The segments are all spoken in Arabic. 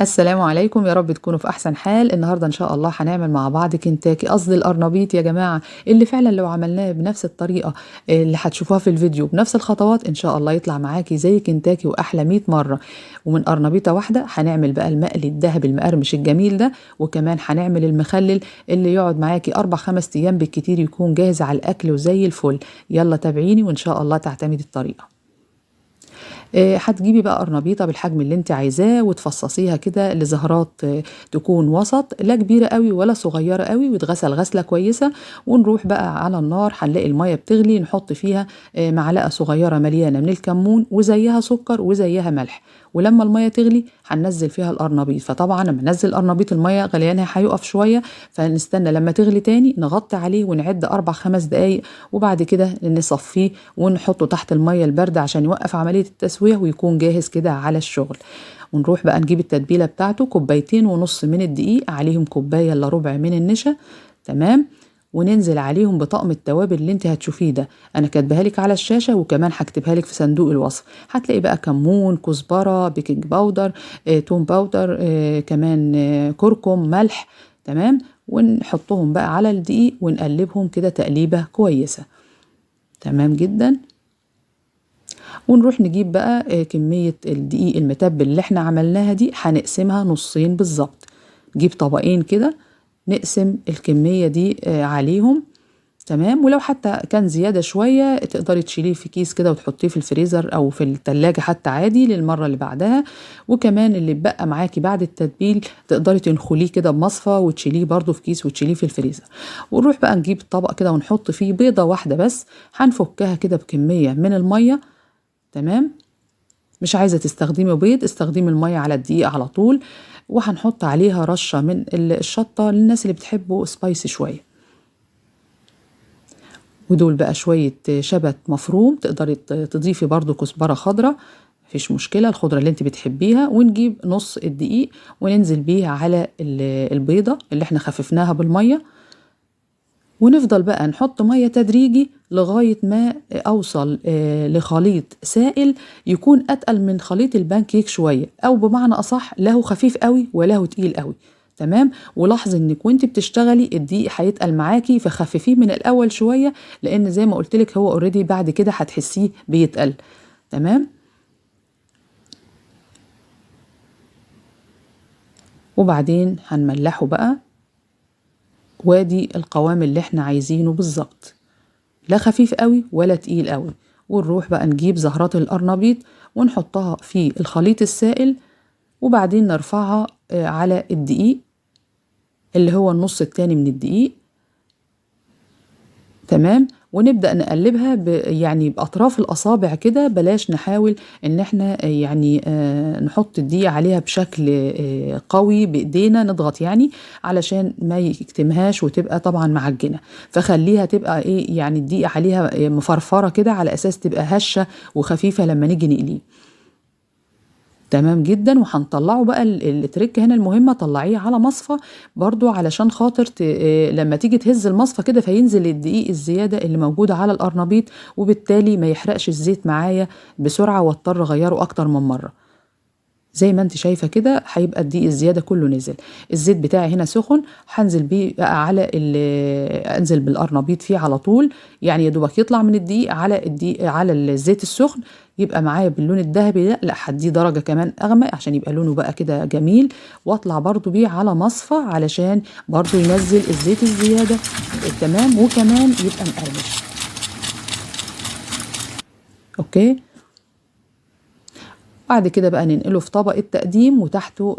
السلام عليكم، يا رب تكونوا في أحسن حال. النهاردة إن شاء الله هنعمل مع بعض كنتاكي، قصدي القرنبيط يا جماعة، اللي فعلا لو عملناه بنفس الطريقة اللي هتشوفوها في الفيديو بنفس الخطوات إن شاء الله يطلع معاكي زي كنتاكي وأحلى 100 مرة. ومن قرنبيطة واحدة هنعمل بقى المقلي الذهبي المقرمش الجميل ده، وكمان هنعمل المخلل اللي يقعد معاكي 4 5 أيام بالكتير يكون جاهز على الأكل وزي الفل. يلا تابعيني وإن شاء الله تعتمدي الطريقة. هتجيبي بقى قرنبيطة بالحجم اللي انت عايزاه وتفصصيها كده لزهرات تكون وسط، لا كبيرة قوي ولا صغيرة قوي، وتغسل غسلة كويسة. ونروح بقى على النار، هنلاقي المية بتغلي، نحط فيها معلقة صغيرة مليانة من الكمون وزيها سكر وزيها ملح. ولما المية تغلي هننزل فيها القرنبيط، فطبعا لما ننزل القرنبيط المية غليانها هيقف شوية، فنستنى لما تغلي تاني نغطي عليه ونعد 4 5 دقايق، وبعد كده نصفيه ونحطه تحت المية الباردة عشان يوقف عملية التسوية ويكون جاهز كده على الشغل. ونروح بقى نجيب التتبيلة بتاعته، 2.5 كوباية من الدقيق، عليهم 1 1/4 كوباية من النشا. تمام. وننزل عليهم بطقم التوابل اللي انت هتشوفيه ده، انا كاتباها لك على الشاشه وكمان هكتبها لك في صندوق الوصف. هتلاقي بقى كمون، كزبره، بيكنج باودر، توم باودر، كمان كركم، ملح. تمام. ونحطهم بقى على الدقيق ونقلبهم كده تقليبه كويسه. تمام جدا. ونروح نجيب بقى كميه الدقيق المتبل اللي احنا عملناها دي، هنقسمها نصين بالظبط. نجيب طبقين كده، نقسم الكميه دي عليهم. تمام. ولو حتى كان زيادة شوية تقدري تشيليه في كيس كده وتحطيه في الفريزر أو في التلاجة حتى عادي للمرة اللي بعدها. وكمان اللي اتبقى معاكي بعد التتبيل تقدري تنخليه كده بمصفى وتشيليه برضو في كيس وتشيليه في الفريزر. ونروح بقى نجيب الطبق كده ونحط فيه بيضة واحدة بس، هنفكها كده بكمية من المية. تمام. مش عايزة تستخدمي بيض، استخدمي المية على الدقيق على طول. وهنحط عليها رشة من الشطة للناس اللي بتحبوا سبايسي شوية. ودول بقى شوية شبت مفروم، تقدري تضيفي برضو كزبرة خضراء، مفيش مشكلة، الخضرة اللي انت بتحبيها. ونجيب نص الدقيق وننزل بيها على البيضة اللي احنا خففناها بالمية. ونفضل بقى نحط مية تدريجي لغاية ما اوصل لخليط سائل يكون اتقل من خليط البانكيك شوية، او بمعنى اصح لا هو خفيف قوي ولا هو تقيل قوي. تمام. ولاحظي انك وانت بتشتغلي الدقيق هيتقل معاكي، فخففيه من الاول شوية، لان زي ما قلتلك هو اوريدي بعد كده هتحسيه بيتقل. تمام. وبعدين هنملحه بقى، وادي القوام اللي احنا عايزينه بالظبط، لا خفيف قوي ولا تقيل قوي. ونروح بقى نجيب زهرات القرنبيط ونحطها في الخليط السائل، وبعدين نرفعها على الدقيق اللي هو النص التاني من الدقيق. تمام. ونبدأ نقلبها يعني بأطراف الأصابع كده، بلاش نحاول إن احنا يعني نحط الدقيق عليها بشكل قوي بإيدينا نضغط يعني، علشان ما يكتمهاش وتبقى طبعا معجنة. فخليها تبقى إيه يعني الدقيق عليها مفرفرة كده على أساس تبقى هشة وخفيفة لما نيجي نقليه. تمام جدا. وهنطلعه بقى التريك هنا المهمة، طلعيه على مصفى برضو علشان خاطر لما تيجي تهز المصفى كده فينزل الدقيق الزيادة اللي موجودة على القرنبيط، وبالتالي ما يحرقش الزيت معايا بسرعة واضطر اغيره اكتر من مرة. زي ما انت شايفة كده هيبقى الدقيق الزيادة كله نزل. الزيت بتاعي هنا سخن، هنزل بيه بقى على انزل بالقرنبيط فيه على طول، يعني يا دوبك يطلع من الدقيق على على الزيت السخن، يبقى معايا باللون الذهبي ده. لا هديه درجة كمان اغمق عشان يبقى لونه بقى كده جميل، واطلع برضو بيه على مصفى علشان برضو ينزل الزيت الزيادة. تمام. وكمان يبقى مقرمش. اوكي. بعد كده بقى ننقله في طبق التقديم، وتحته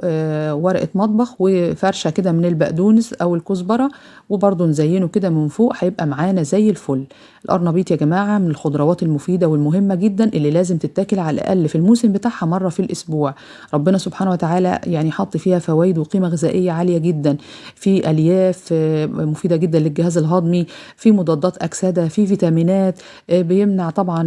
ورقة مطبخ وفرشة كده من البقدونس أو الكزبرة، وبرضه نزينه كده من فوق، هيبقى معانا زي الفل. القرنبيط يا جماعة من الخضروات المفيدة والمهمة جدا اللي لازم تتاكل على الأقل في الموسم بتاعها مرة في الأسبوع. ربنا سبحانه وتعالى يعني حط فيها فوائد وقيمة غذائية عالية جدا، في ألياف مفيدة جدا للجهاز الهضمي، في مضادات أكسدة، في فيتامينات، بيمنع طبعا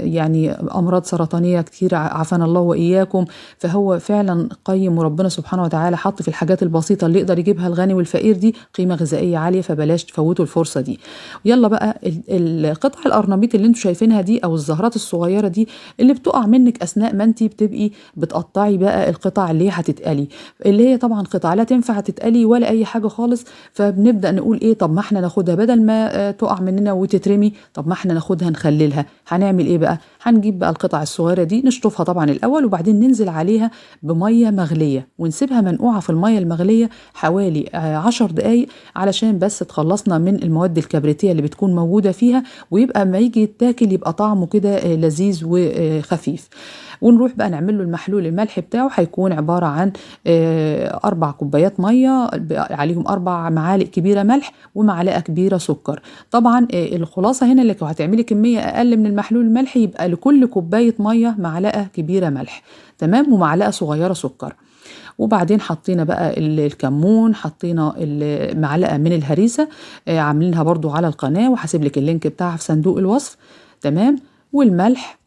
يعني أمراض سرطانية كتير عافانا الله وإياكم. فهو فعلا قيم، وربنا سبحانه وتعالى حط في الحاجات البسيطة اللي يقدر يجيبها الغني والفقير دي قيمة غذائية عالية، فبلاش تفوتوا الفرصة دي. يلا بقى القطع القرنبيط اللي انتوا شايفينها دي او الزهرات الصغيرة دي اللي بتقع منك اثناء ما انت بتبقي بتقطعي بقى القطع اللي هي هتتقلي، اللي هي طبعا قطع لا تنفع تتقلي ولا اي حاجة خالص. فبنبدأ نقول ايه، طب ما احنا ناخدها بدل ما تقع مننا وتترمي، طب ما احنا ناخدها نخللها. هنعمل ايه بقى؟ هنجيب بقى القطع الصغيرة دي نشطفها طبعا الاول، وبعدين ننزل عليها بمية مغلية ونسيبها منقوعة في المية المغلية حوالي 10 دقايق، علشان بس تخلصنا من المواد الكبريتية اللي بتكون موجودة فيها، ويبقى ما يجي يتاكل يبقى طعمه كده لذيذ وخفيف. ونروح بقى نعمل له المحلول الملح بتاعه، هيكون عبارة عن 4 كوبايات مية عليهم 4 معالق كبيرة ملح ومعلقة كبيرة سكر. طبعا الخلاصة هنا اللي لو هتعملي كمية أقل من المحلول الملح يبقى لكل كوباية مية معلقة كبيرة ملح، تمام، ومعلقة صغيرة سكر. وبعدين حطينا بقى الكمون، حطينا معلقة من الهريسة عاملينها برضو على القناة، وهسيب لك اللينك بتاعها في صندوق الوصف، تمام، والملح.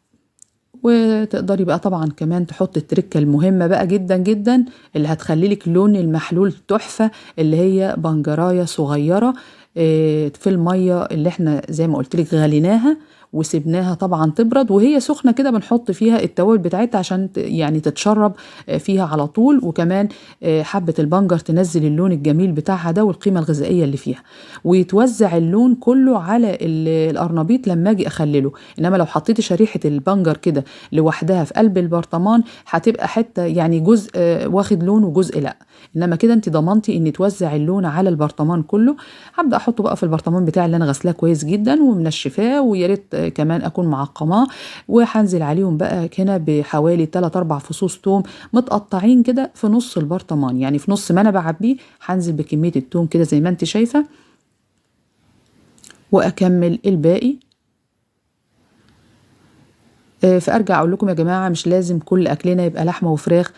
وتقدري بقى طبعا كمان تحط التركة المهمة بقى جدا جدا اللي هتخلي لك لون المحلول تحفة، اللي هي بنجراية صغيرة في المية اللي احنا زي ما قلت لك غليناها وسبناها طبعا تبرد، وهي سخنة كده بنحط فيها التوابل بتاعتها عشان يعني تتشرب فيها على طول، وكمان حبة البنجر تنزل اللون الجميل بتاعها ده والقيمة الغذائية اللي فيها، ويتوزع اللون كله على القرنبيط لما اجي اخلله. انما لو حطيتي شريحة البنجر كده لوحدها في قلب البرطمان هتبقى حتة يعني جزء واخد لون وجزء لا، انما كده انت ضمنتي ان توزع اللون على البرطمان كله. هبدأ احطه بقى في البرطمان بتاعي اللي انا غسلاه كويس جدا ومنشفاه، ويا ريت كمان اكون معقماه، وهنزل عليهم بقى هنا بحوالي 3-4 فصوص توم متقطعين كده في نص البرطمان، يعني في نص ما انا بعبيه هنزل بكمية التوم كده زي ما انت شايفة، واكمل الباقي. فارجع اقول لكم يا جماعة مش لازم كل اكلنا يبقى لحمة وفراخ،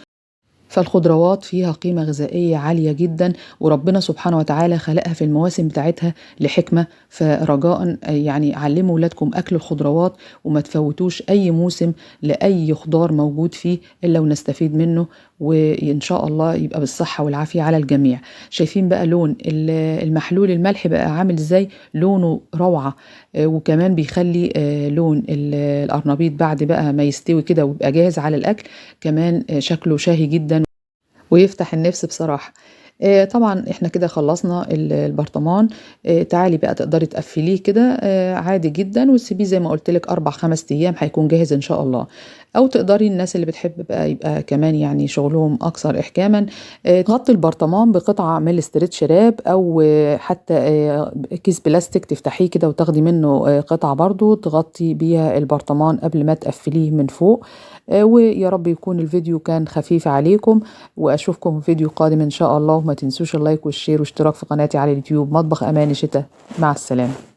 فالخضروات فيها قيمة غذائية عالية جدا، وربنا سبحانه وتعالى خلقها في المواسم بتاعتها لحكمة. فرجاء يعني علموا ولادكم أكل الخضروات، وما تفوتوش أي موسم لأي خضار موجود فيه إلا ونستفيد منه، وإن شاء الله يبقى بالصحة والعافية على الجميع. شايفين بقى لون المحلول الملح بقى عامل إزاي؟ لونه روعة، وكمان بيخلي لون القرنبيط بعد بقى ما يستوي كده ويبقى جاهز على الأكل كمان شكله شاهي جدا ويفتح النفس بصراحة. طبعا احنا كده خلصنا البرطمان. تعالي بقى تقدري تقفليه كده عادي جدا، وتسيبيه زي ما قلت لك 4-5 ايام هيكون جاهز ان شاء الله. او تقدري الناس اللي بتحب بقى يبقى كمان يعني شغلهم اكثر احكاما تغطي البرطمان بقطعة من الاسترتش راب، او حتى كيس بلاستيك تفتحيه كده وتاخدي منه قطعة برضو تغطي بيها البرطمان قبل ما تقفليه من فوق. ويا رب يكون الفيديو كان خفيف عليكم، واشوفكم في فيديو قادم ان شاء الله. وما تنسوش اللايك والشير واشتراك في قناتي على اليوتيوب مطبخ اماني شتا. مع السلامة.